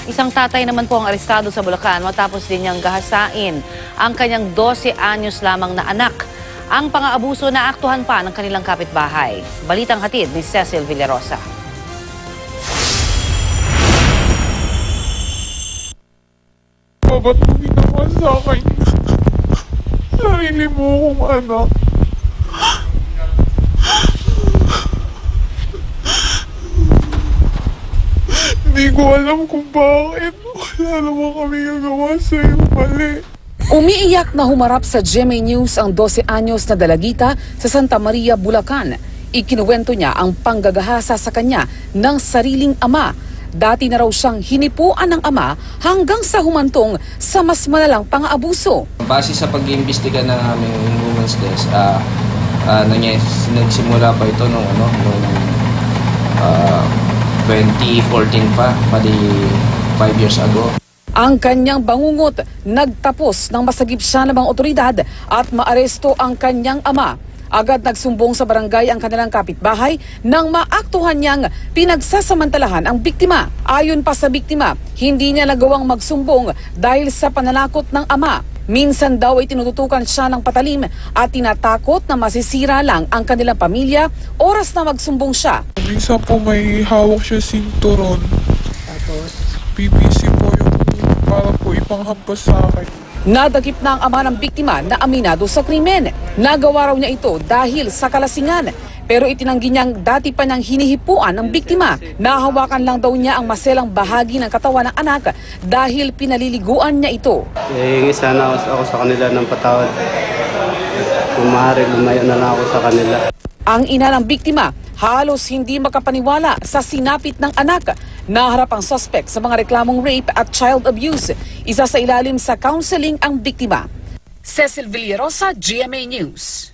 Isang tatay naman po ang arestado sa Bulacan matapos din niyang gahasain ang kanyang 12 anyos lamang na anak. Ang pang-aabuso na aktuhan pa ng kanilang kapitbahay. Balitang hatid ni Cecil Villarosa. Ba't mo ginawa sa akin? Sarili mo kong anak. Hindi ko alam kung bakit. Wala naman kami nagawa sa'yo mali. Umiiyak na humarap sa GMA News ang 12 anyos na dalagita sa Santa Maria, Bulacan. Ikinuwento niya ang panggagahasa sa kanya ng sariling ama. Dati na raw siyang hinipuan ng ama hanggang sa humantong sa mas malalang pang-aabuso. Base sa pag-iimbestiga ng aming Women's Desk, nagsimula pa ito noong 2014 pa, pali 5 years ago. Ang kanyang bangungot nagtapos nang masagip siya ng mga otoridad at maaresto ang kanyang ama. Agad nagsumbong sa barangay ang kanilang kapitbahay nang maaktuhan niyang pinagsasamantalahan ang biktima. Ayon pa sa biktima, hindi niya nagawang magsumbong dahil sa pananakot ng ama. Minsan daw ay tinututukan siya ng patalim at tinatakot na masisira lang ang kanilang pamilya oras na magsumbong siya. Minsan po may hawak siya sinturon. Tapos? PVC po yung para po ipanghampas sa akin. Nadagip na ang ama ng biktima na aminado sa krimen. Nagawa raw niya ito dahil sa kalasingan. Pero itinanggi niyang dati pa niyang hinihipuan ng biktima. Nahawakan lang daw niya ang maselang bahagi ng katawan ng anak dahil pinaliliguan niya ito. Hingi sana ako sa kanila ng patawad. Kung maaari, lumayo na lang ako sa kanila. Ang ina ng biktima halos hindi makapaniwala sa sinapit ng anak. Naharap ang suspect sa mga reklamong rape at child abuse. Isa sa ilalim sa counseling ang biktima. Cecil Villarosa, GMA News.